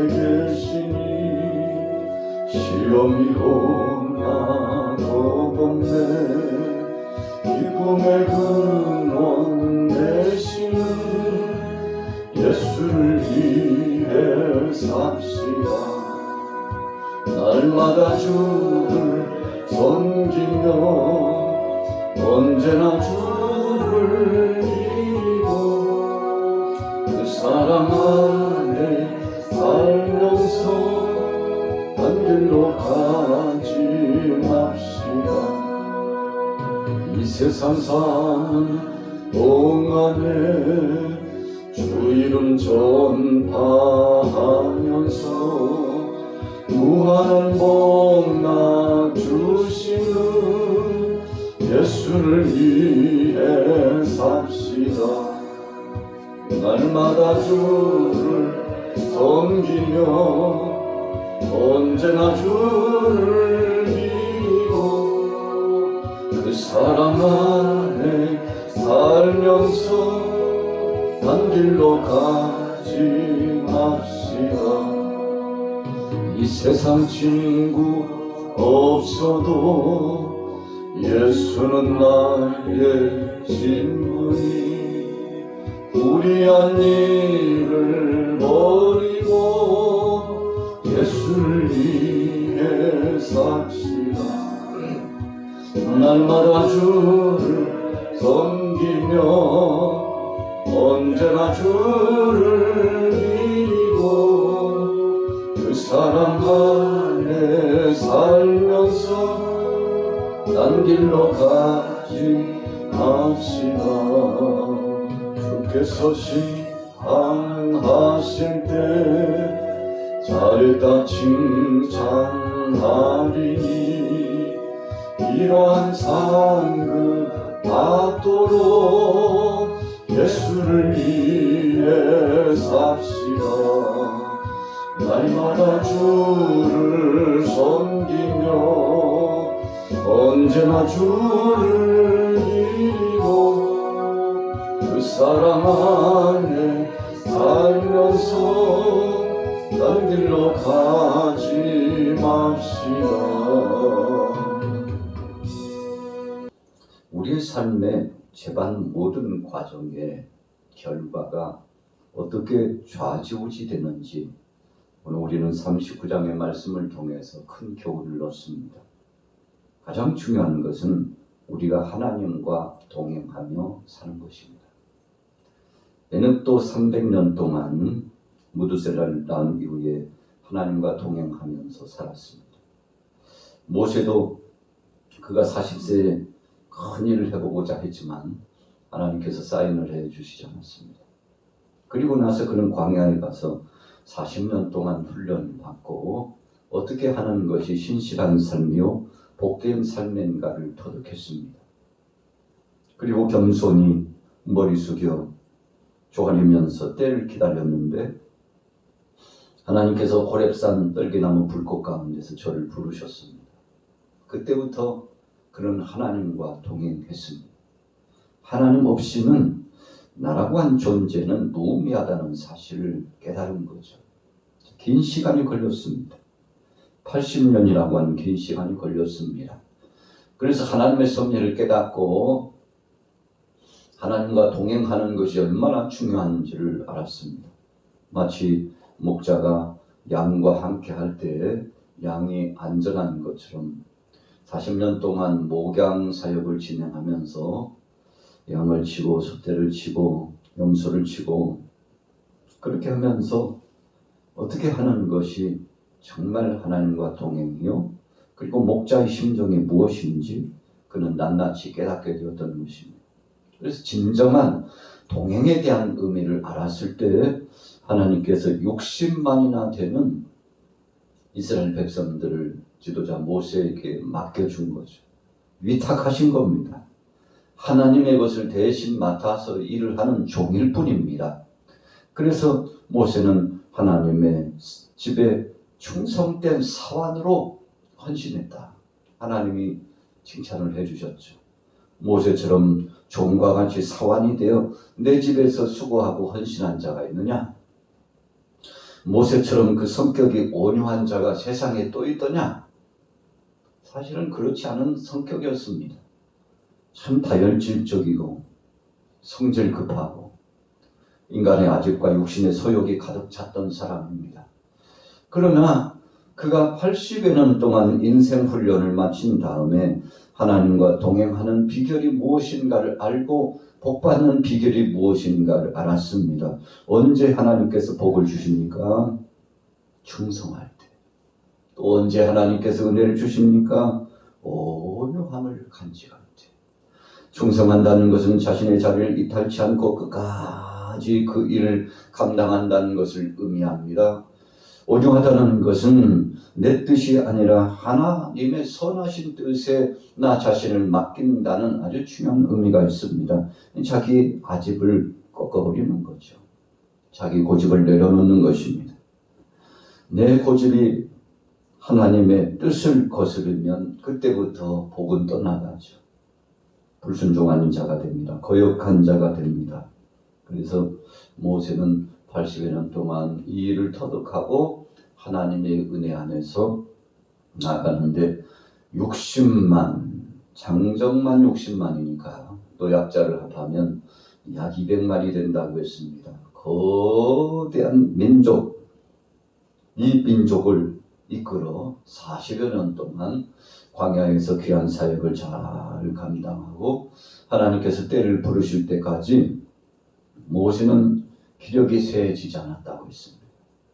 계시니 시험이 오나 겁없네. 기쁨의 근원 되시는 예수를 위해 삽시다. 날마다 주를 섬기며 언제나 주를 믿고 그 사랑 안에 살면서 딴 길로 가지 맙시다. 이 세상 사는 동안에 주 이름 전파하면서 무한한 복락 주시는 예수를 위해 삽시다. 날마다 주를 섬기며 언제나 주를 믿고 그 사랑 안에 살면서 딴 길로 가지 맙시다. 이 세상 친구 없어도 예수는 나의 친구니 무리한 일을 버리고 예수를 위해 삽시다. 날마다 주를 섬기며 언제나 주를 믿고 그 사랑 안에 살면서 딴 길로 가지 맙시다. 주께서 시한하실 때 잘했다 칭찬하리니 이러한 상급 받도록 예수를 위해 삽시다. 날마다 주를 섬기며 언제나 주를 믿고 그 사랑 안에 살면서 다른 길로 가지 맙시다. 우리의 삶의 제반 모든 과정의 결과가 어떻게 좌지우지 되는지 오늘 우리는 39장의 말씀을 통해서 큰 교훈을 얻습니다. 가장 중요한 것은 우리가 하나님과 동행하며 사는 것입니다. 얘는 또 300년 동안 무드셀라를 낳은 이후에 하나님과 동행하면서 살았습니다. 모세도 그가 40세에 큰 일을 해보고자 했지만 하나님께서 사인을 해주시지 않았습니다. 그리고 나서 그는 광야에 가서 40년 동안 훈련을 받고 어떻게 하는 것이 신실한 삶이요 복된 삶인가를 터득했습니다. 그리고 겸손히 머리 숙여 조아리면서 때를 기다렸는데 하나님께서 호렙산 떨기나무 불꽃 가운데서 저를 부르셨습니다. 그때부터 그는 하나님과 동행했습니다. 하나님 없이는 나라고 한 존재는 무의미하다는 사실을 깨달은 거죠. 긴 시간이 걸렸습니다. 80년이라고 하는 긴 시간이 걸렸습니다. 그래서 하나님의 섭리를 깨닫고 하나님과 동행하는 것이 얼마나 중요한지를 알았습니다. 마치 목자가 양과 함께 할 때 양이 안전한 것처럼 40년 동안 목양 사역을 진행하면서 양을 치고 숫대를 치고 염소를 치고 그렇게 하면서 어떻게 하는 것이 정말 하나님과 동행이요 그리고 목자의 심정이 무엇인지 그는 낱낱이 깨닫게 되었던 것입니다. 그래서 진정한 동행에 대한 의미를 알았을 때 하나님께서 60만이나 되는 이스라엘 백성들을 지도자 모세에게 맡겨준 거죠. 위탁하신 겁니다. 하나님의 것을 대신 맡아서 일을 하는 종일 뿐입니다. 그래서 모세는 하나님의 집에 충성된 사환으로 헌신했다. 하나님이 칭찬을 해주셨죠. 모세처럼 종과 같이 사환이 되어 내 집에서 수고하고 헌신한 자가 있느냐? 모세처럼 그 성격이 온유한 자가 세상에 또 있더냐? 사실은 그렇지 않은 성격이었습니다. 참 다혈질적이고 성질 급하고 인간의 아집과 육신의 소욕이 가득 찼던 사람입니다. 그러나 그가 80여 년 동안 인생 훈련을 마친 다음에 하나님과 동행하는 비결이 무엇인가를 알고 복받는 비결이 무엇인가를 알았습니다. 언제 하나님께서 복을 주십니까? 충성할 때. 또 언제 하나님께서 은혜를 주십니까? 온유함을 간직할 때. 충성한다는 것은 자신의 자리를 이탈치 않고 끝까지 그 일을 감당한다는 것을 의미합니다. 온유하다는 것은 내 뜻이 아니라 하나님의 선하신 뜻에 나 자신을 맡긴다는 아주 중요한 의미가 있습니다. 자기 아집을 꺾어버리는 거죠. 자기 고집을 내려놓는 것입니다. 내 고집이 하나님의 뜻을 거스르면 그때부터 복은 떠나가죠. 불순종하는 자가 됩니다. 거역한 자가 됩니다. 그래서 모세는 80여 년 동안 이 일을 터득하고 하나님의 은혜 안에서 나가는데 60만, 장정만 60만이니까 또 약자를 합하면 약 200만이 된다고 했습니다. 거대한 민족, 이 민족을 이끌어 40여 년 동안 광야에서 귀한 사역을 잘 감당하고 하나님께서 때를 부르실 때까지 모세는 기력이 쇠해지지 않았다고 했습니다.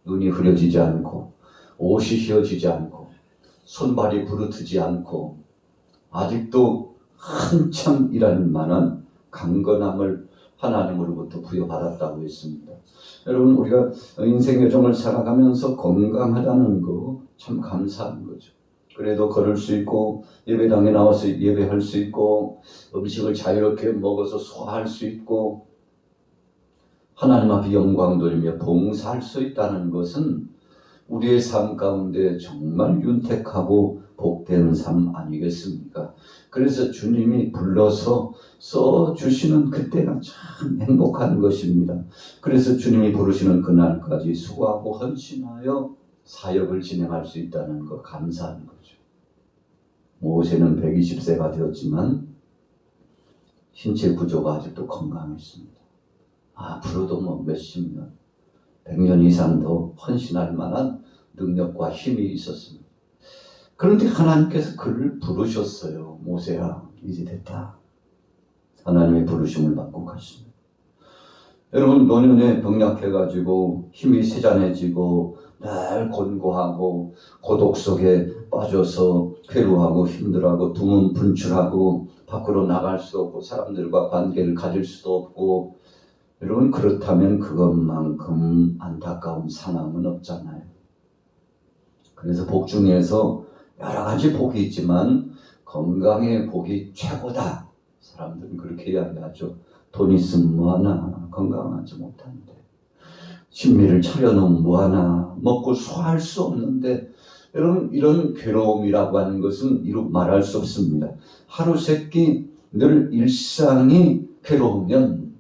눈이 흐려지지 않고 옷이 휘어지지 않고 손발이 부르트지 않고 아직도 한참 일할 만한 강건함을 하나님으로부터 부여받았다고 했습니다. 여러분, 우리가 인생 여정을 살아가면서 건강하다는 거 참 감사한 거죠. 그래도 걸을 수 있고 예배당에 나와서 예배할 수 있고 음식을 자유롭게 먹어서 소화할 수 있고 하나님 앞에 영광 돌리며 봉사할 수 있다는 것은 우리의 삶 가운데 정말 윤택하고 복된 삶 아니겠습니까? 그래서 주님이 불러서 써주시는 그때가 참 행복한 것입니다. 그래서 주님이 부르시는 그날까지 수고하고 헌신하여 사역을 진행할 수 있다는 것 감사한 거죠. 모세는 120세가 되었지만 신체 구조가 아직도 건강했습니다. 앞으로도 몇십 년, 100년 이상 더 헌신할 만한 능력과 힘이 있었습니다. 그런데 하나님께서 그를 부르셨어요. 모세야, 이제 됐다. 하나님의 부르심을 받고 가십니다. 여러분, 노년에 병약해가지고 힘이 세잔해지고 늘 곤고하고 고독 속에 빠져서 괴로워하고 힘들어하고 두문 분출하고 밖으로 나갈 수도 없고 사람들과 관계를 가질 수도 없고 여러분, 그렇다면 그것만큼 안타까운 상황은 없잖아요. 그래서 복 중에서 여러 가지 복이 있지만 건강의 복이 최고다. 사람들은 그렇게 이야기하죠. 돈 있으면 뭐하나, 건강하지 못한데. 신미를 차려놓으면 뭐하나, 먹고 소화할 수 없는데. 여러분, 이런 괴로움이라고 하는 것은 이루 말할 수 없습니다. 하루 세끼 늘 일상이 괴로우면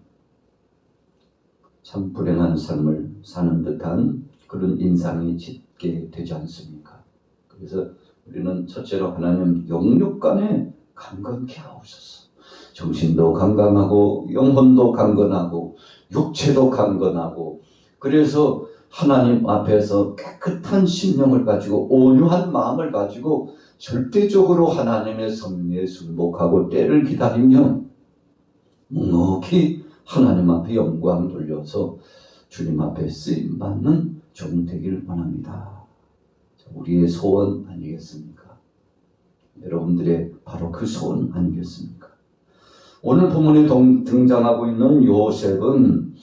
참 불행한 삶을 사는 듯한 그런 인상이 짙게 되지 않습니까? 그래서 우리는 첫째로 하나님 영육간에 강건케 하옵소서. 정신도 건강하고 영혼도 강건하고 육체도 강건하고 그래서 하나님 앞에서 깨끗한 심령을 가지고 온유한 마음을 가지고 절대적으로 하나님의 섭리에 순복하고 때를 기다리며 묵묵히 하나님 앞에 영광 돌려서 주님 앞에 쓰임받는 종 되기를 원합니다. 우리의 소원 아니겠습니까? 여러분들의 바로 그 소원 아니겠습니까? 오늘 본문에 등장하고 있는 요셉은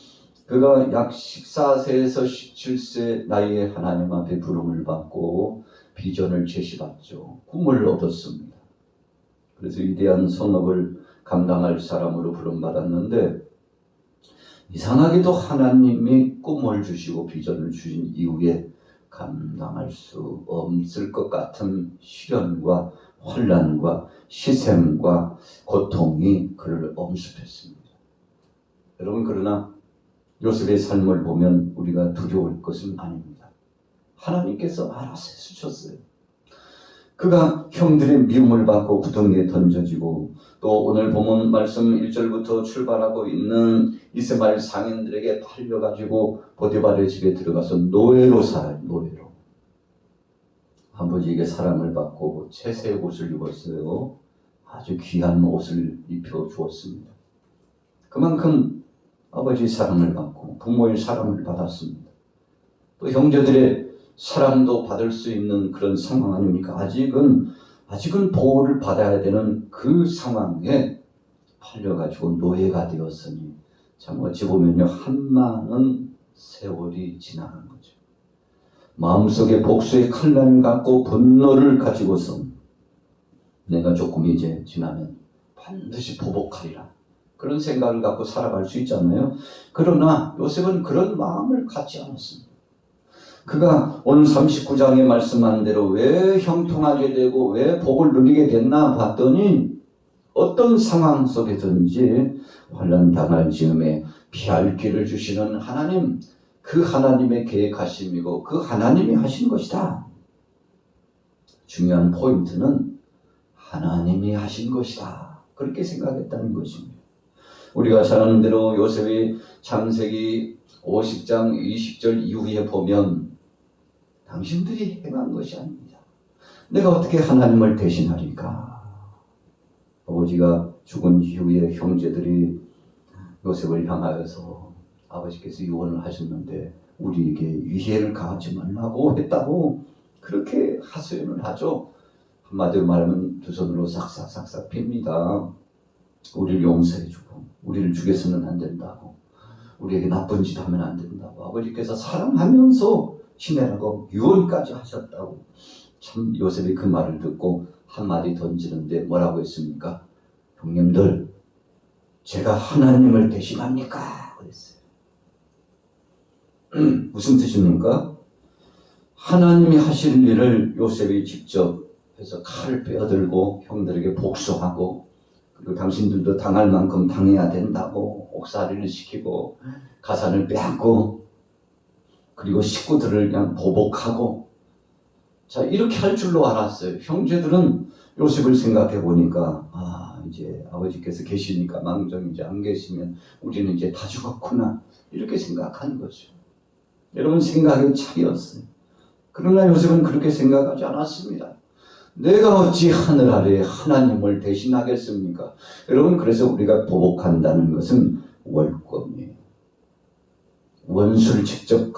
그가 약 14세에서 17세 나이에 하나님 앞에 부름을 받고 비전을 제시받죠. 꿈을 얻었습니다. 그래서 위대한 성업을 감당할 사람으로 부름받았는데 이상하게도 하나님이 꿈을 주시고 비전을 주신 이후에 감당할 수 없을 것 같은 시련과 환난과 희생과 고통이 그를 엄습했습니다. 여러분, 그러나 요셉의 삶을 보면 우리가 두려울 것은 아닙니다. 하나님께서 알아서 해주셨어요. 그가 형들의 미움을 받고 구덩이에 던져지고 또 오늘 본문 말씀 1절부터 출발하고 있는 이스마엘 상인들에게 팔려가지고 보디발의 집에 들어가서 노예로 살아요. 노예로. 아버지에게 사랑을 받고 채색 옷을 입었어요. 아주 귀한 옷을 입혀 주었습니다. 그만큼 아버지 사랑을 받고 부모의 사랑을 받았습니다. 또 형제들의 사랑도 받을 수 있는 그런 상황 아닙니까? 아직은 보호를 받아야 되는 그 상황에 팔려가지고 노예가 되었으니 참 어찌 보면요, 한많은 세월이 지나간 거죠. 마음속에 복수의 칼날을 갖고 분노를 가지고서 내가 조금 이제 지나면 반드시 보복하리라, 그런 생각을 갖고 살아갈 수 있잖아요. 그러나 요셉은 그런 마음을 갖지 않았습니다. 그가 오늘 39장에 말씀한 대로 왜 형통하게 되고 왜 복을 누리게 됐나 봤더니 어떤 상황 속에든지 환난 당할 즈음에 피할 길을 주시는 하나님, 그 하나님의 계획하심이고 그 하나님이 하신 것이다. 중요한 포인트는 하나님이 하신 것이다, 그렇게 생각했다는 것입니다. 우리가 잘 아는 대로 요셉이 창세기 50장 20절 이후에 보면 당신들이 행한 것이 아닙니다. 내가 어떻게 하나님을 대신하리까? 아버지가 죽은 이후에 형제들이 요셉을 향하여서 아버지께서 유언을 하셨는데 우리에게 위해를 가하지 말라고 했다고 그렇게 하소연을 하죠. 한마디로 말하면 두 손으로 싹싹싹싹 핍니다. 우리를 용서해주고 우리를 죽여서는 안 된다고, 우리에게 나쁜 짓 하면 안 된다고, 아버지께서 사랑하면서 지내라고 유언까지 하셨다고. 참 요셉이 그 말을 듣고 한마디 던지는데 뭐라고 했습니까? 형님들, 제가 하나님을 대신합니까? 그랬어요. 무슨 뜻입니까? 하나님이 하실 일을 요셉이 직접 해서 칼을 빼어들고 형들에게 복수하고, 그리고 당신들도 당할 만큼 당해야 된다고 옥살이를 시키고 가산을 빼앗고 그리고 식구들을 그냥 보복하고, 자, 이렇게 할 줄로 알았어요. 형제들은 요셉을 생각해 보니까 이제 아버지께서 계시니까 망정이지, 안 계시면 우리는 이제 다 죽었구나, 이렇게 생각한 거죠. 여러분, 생각의 차이였어요. 그러나 요셉은 그렇게 생각하지 않았습니다. 내가 어찌 하늘 아래에 하나님을 대신하겠습니까? 여러분, 그래서 우리가 보복한다는 것은 월권이에요. 원수를 직접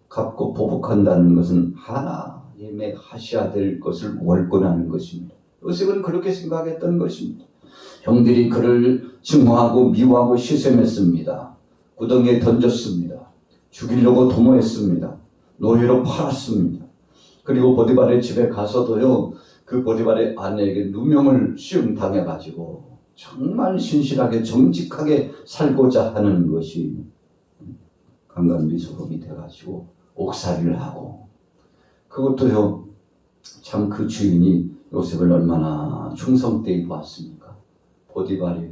갚고 보복한다는 것은 하나님의 하셔야 될 것을 월권하는 것입니다. 요셉은 그렇게 생각했던 것입니다. 형들이 그를 증오하고 미워하고 시샘했습니다. 구덩이에 던졌습니다. 죽이려고 도모했습니다. 노예로 팔았습니다. 그리고 보디발의 집에 가서도요, 그 보디발의 아내에게 누명을 시험당해가지고 정말 신실하게 정직하게 살고자 하는 것이 강간미소록이 돼가지고 옥살이를 하고, 그것도요, 참 그 주인이 요셉을 얼마나 충성되게 보았습니까? 보디발이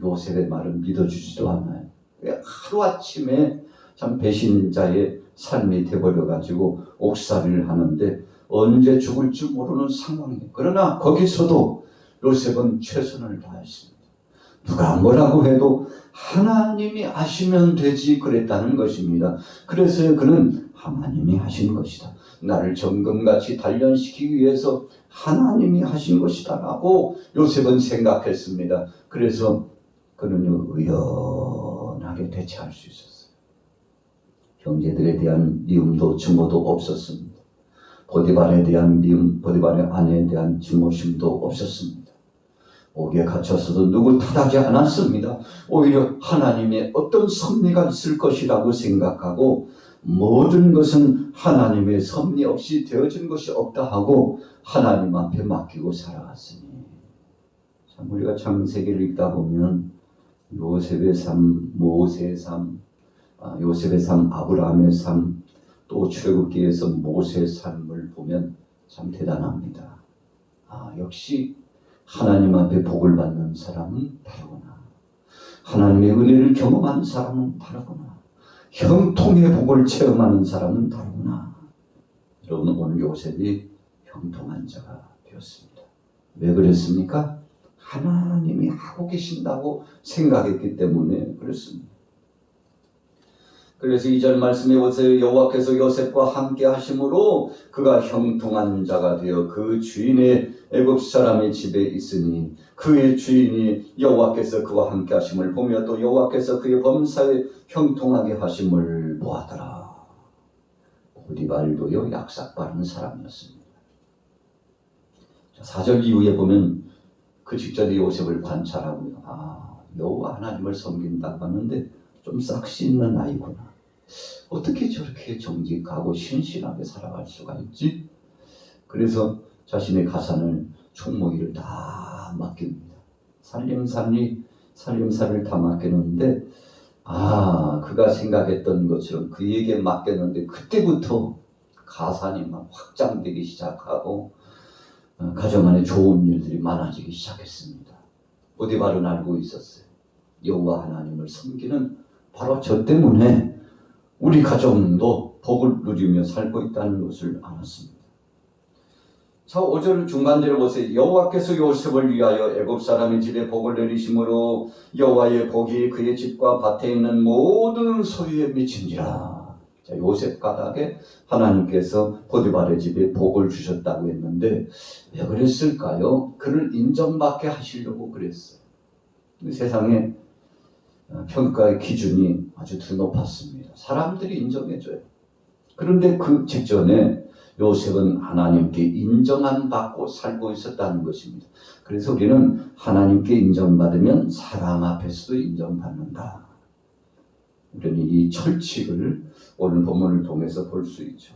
요셉의 말을 믿어주지도 않아요. 하루아침에 참 배신자의 삶이 돼버려가지고 옥살이를 하는데 언제 죽을 줄 모르는 상황이에요. 그러나 거기서도 요셉은 최선을 다했습니다. 누가 뭐라고 해도 하나님이 하시면 되지 그랬다는 것입니다. 그래서 그는 하나님이 하신 것이다, 나를 정금같이 단련시키기 위해서 하나님이 하신 것이다 라고 요셉은 생각했습니다. 그래서 그는 의연하게 대처할 수 있었어요. 형제들에 대한 미움도 증오도 없었습니다. 보디발에 대한 미움, 보디발의 아내에 대한 증오심도 없었습니다. 옥에 갇혔어도 누구 탓하지 않았습니다. 오히려 하나님의 어떤 섭리가 있을 것이라고 생각하고, 모든 것은 하나님의 섭리 없이 되어진 것이 없다 하고 하나님 앞에 맡기고 살아갔으니, 참 우리가 창세기를 읽다 보면 요셉의 삶, 모세의 삶, 요셉의 삶, 아브라함의 삶, 또 출애굽기에서 모세의 삶을 보면 참 대단합니다. 역시 하나님 앞에 복을 받는 사람은 다르구나, 하나님의 은혜를 경험하는 사람은 다르구나, 형통의 복을 체험하는 사람은 다르구나. 여러분 오늘 요셉이 형통한 자가 되었습니다. 왜 그랬습니까? 하나님이 하고 계신다고 생각했기 때문에 그렇습니다. 그래서 2절 말씀에 보세요. 여호와께서 요셉과 함께 하심으로 그가 형통한 자가 되어 그 주인의 애굽 사람의 집에 있으니 그의 주인이 여호와께서 그와 함께 하심을 보며 또 여호와께서 그의 범사에 형통하게 하심을 보았더라. 보디발도요 약삭 빠른 사람이었습니다. 4절 이후에 보면 그 직전에 요셉을 관찰하고요. 여호와 하나님을 섬긴다고 하는데 좀 싹시 있는 아이구나. 어떻게 저렇게 정직하고 신실하게 살아갈 수가 있지? 그래서 자신의 가산을 총무일을 다 맡깁니다. 살림살이를 다 맡겼는데 그가 생각했던 것처럼 그에게 맡겼는데 그때부터 가산이 막 확장되기 시작하고 가정 안에 좋은 일들이 많아지기 시작했습니다. 보디발은 알고 있었어요. 여호와 하나님을 섬기는 바로 저 때문에 우리 가정도 복을 누리며 살고 있다는 것을 알았습니다. 자, 5절 중간대로 보세요. 여호와께서 요셉을 위하여 애굽 사람의 집에 복을 내리심으로 여호와의 복이 그의 집과 밭에 있는 모든 소유에 미친지라. 자, 요셉 가닥에 하나님께서 보디발의 집에 복을 주셨다고 했는데 왜 그랬을까요? 그를 인정받게 하시려고 그랬어요. 세상에 평가의 기준이 아주 더 높았습니다. 사람들이 인정해줘요. 그런데 그 직전에 요셉은 하나님께 인정안 받고 살고 있었다는 것입니다. 그래서 우리는 하나님께 인정받으면 사람 앞에서도 인정받는다. 우리는 이 철칙을 오늘 본문을 통해서 볼 수 있죠.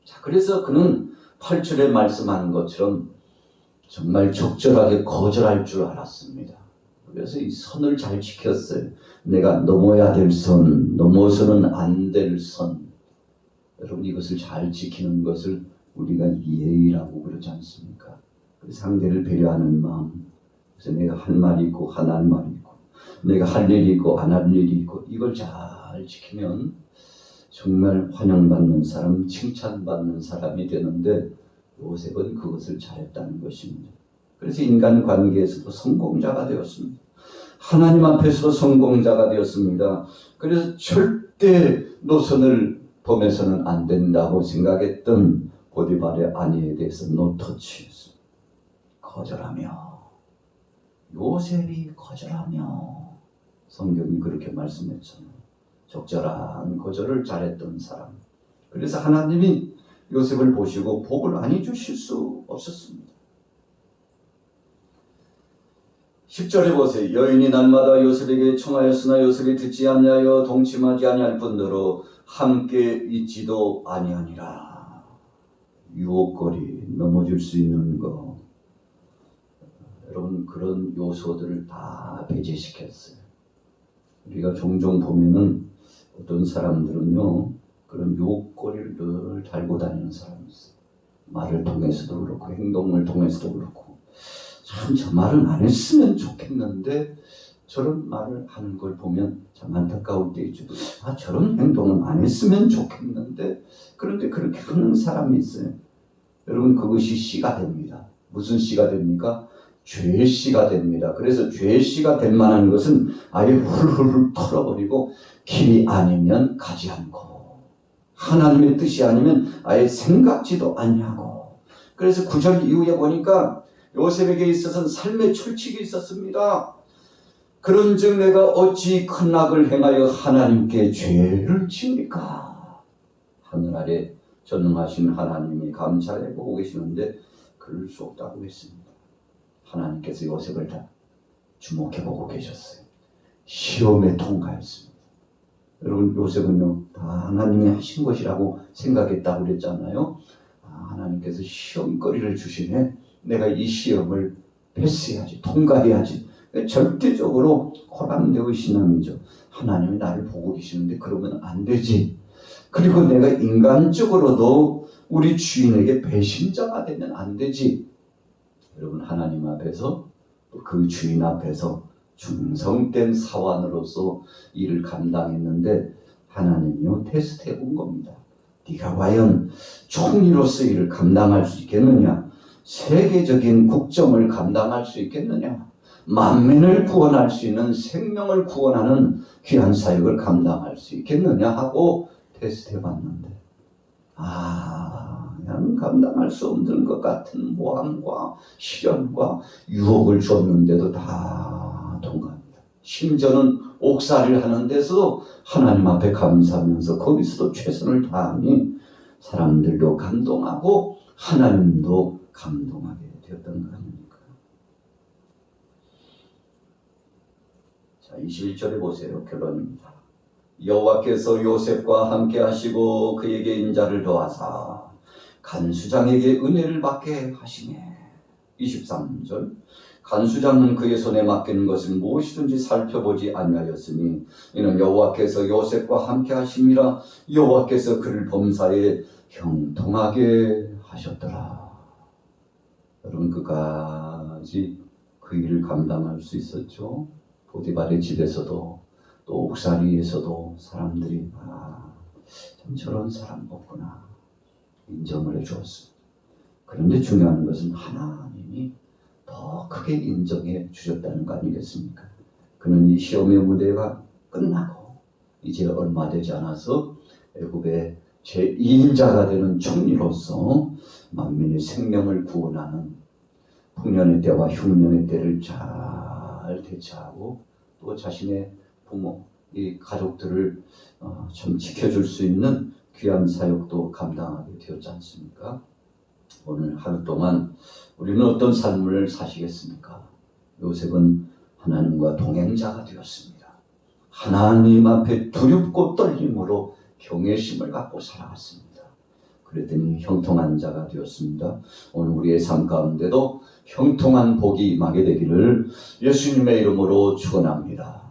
자, 그래서 그는 8절에 말씀하는 것처럼 정말 적절하게 거절할 줄 알았습니다. 그래서 이 선을 잘 지켰어요. 내가 넘어야 될 선, 넘어서는 안 될 선. 여러분 이것을 잘 지키는 것을 우리가 예의라고 그러지 않습니까? 상대를 배려하는 마음. 그래서 내가 할 말이 있고 안 할 말이 있고 내가 할 일이 있고 안 할 일이 있고 이걸 잘 지키면 정말 환영받는 사람, 칭찬받는 사람이 되는데 요셉은 그것을 잘했다는 것입니다. 그래서 인간관계에서도 성공자가 되었습니다. 하나님 앞에서도 성공자가 되었습니다. 그래서 절대 노선을 범해서는 안 된다고 생각했던 보디발의 아내에 대해서 노터치했습니다. 거절하며 요셉이 거절하며 성경이 그렇게 말씀했잖아요. 적절한 거절을 잘했던 사람. 그래서 하나님이 요셉을 보시고 복을 많이 주실 수 없었습니다. 10절에 보세요. 여인이 날마다 요셉에게 청하였으나 요셉이 듣지 아니하여 동침하지 아니할 뿐더러 함께 있지도 아니하니라. 유혹거리, 넘어질 수 있는 거. 여러분 그런 요소들을 다 배제시켰어요. 우리가 종종 보면은 어떤 사람들은요 그런 유혹거리를 늘 달고 다니는 사람이 있어요. 말을 통해서도 그렇고 행동을 통해서도 그렇고 참 저 말은 안 했으면 좋겠는데 저런 말을 하는 걸 보면 참 안타까울 때 있죠. 저런 행동은 안 했으면 좋겠는데 그런데 그렇게 하는 사람이 있어요. 여러분 그것이 씨가 됩니다. 무슨 씨가 됩니까? 죄의 씨가 됩니다. 그래서 죄의 씨가 될 만한 것은 아예 훌훌 털어버리고 길이 아니면 가지 않고 하나님의 뜻이 아니면 아예 생각지도 않냐고. 그래서 9절 이후에 보니까 요셉에게 있어서는 삶의 철칙이 있었습니다. 그런즉 내가 어찌 큰 악을 행하여 하나님께 죄를 지으리까. 하늘 아래 전능하신 하나님이 감찰해 보고 계시는데 그럴 수 없다고 했습니다. 하나님께서 요셉을 다 주목해 보고 계셨어요. 시험에 통과했습니다. 여러분 요셉은요 다 하나님이 하신 것이라고 생각했다고 그랬잖아요. 하나님께서 시험거리를 주시네. 내가 이 시험을 패스해야지, 통과해야지. 절대적으로 호람되의 신앙이죠. 하나님이 나를 보고 계시는데 그러면 안 되지. 그리고 내가 인간적으로도 우리 주인에게 배신자가 되면 안 되지. 여러분 하나님 앞에서 그 주인 앞에서 충성된 사원으로서 일을 감당했는데 하나님이요 테스트해 본 겁니다. 네가 과연 총리로서 이를 감당할 수 있겠느냐? 세계적인 국정을 감당할 수 있겠느냐? 만민을 구원할 수 있는 생명을 구원하는 귀한 사역을 감당할 수 있겠느냐 하고 테스트해 봤는데 그냥 감당할 수 없는 것 같은 모함과 시련과 유혹을 줬는데도 다 통과합니다. 심지어는 옥살이를 하는 데서 하나님 앞에 감사하면서 거기서도 최선을 다하니 사람들도 감동하고 하나님도 감동하게 되었던 거 아닙니까? 자, 21절에 보세요. 결론입니다. 여호와께서 요셉과 함께 하시고 그에게 인자를 더하사 간수장에게 은혜를 받게 하시네. 23절 간수장은 그의 손에 맡기는 것을 무엇이든지 살펴보지 아니하였으니 이는 여호와께서 요셉과 함께 하심이라. 여호와께서 그를 범사에 형통하게 하셨더라. 여러분 끝까지 그 일을 감당할 수 있었죠. 보디발의 집에서도 또 옥살이에서도 사람들이 참 저런 사람 없구나 인정을 해주었습니다. 그런데 중요한 것은 하나님이 더 크게 인정해 주셨다는 거 아니겠습니까? 그는 이 시험의 무대가 끝나고 이제 얼마 되지 않아서 애굽의 제2인자가 되는 총리로서 만민의 생명을 구원하는 풍년의 때와 흉년의 때를 잘 대처하고 또 자신의 부모, 이 가족들을 좀 지켜줄 수 있는 귀한 사역도 감당하게 되었지 않습니까? 오늘 하루 동안 우리는 어떤 삶을 사시겠습니까? 요셉은 하나님과 동행자가 되었습니다. 하나님 앞에 두렵고 떨림으로 경외심을 갖고 살아갔습니다. 그랬더니 형통한 자가 되었습니다. 오늘 우리의 삶 가운데도 형통한 복이 임하게 되기를 예수님의 이름으로 축원합니다.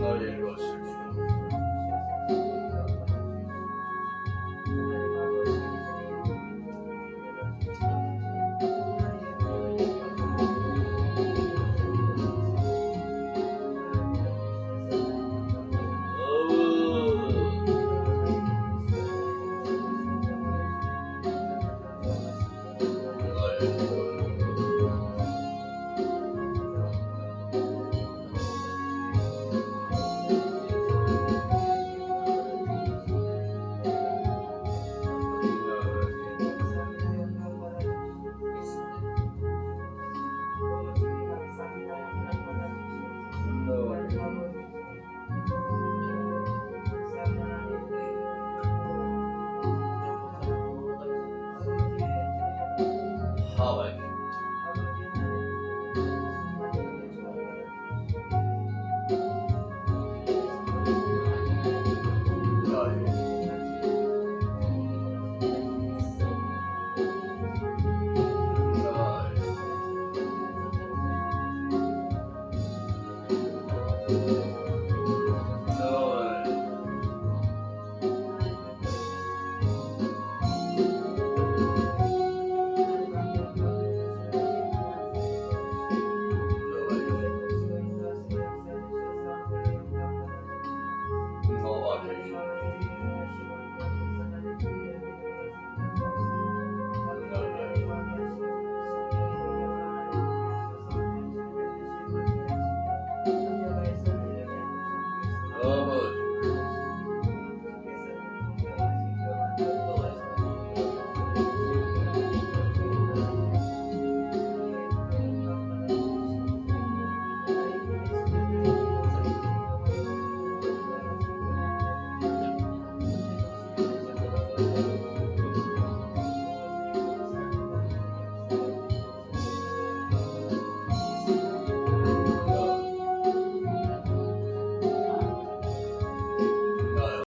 너의 것을 하와이 나이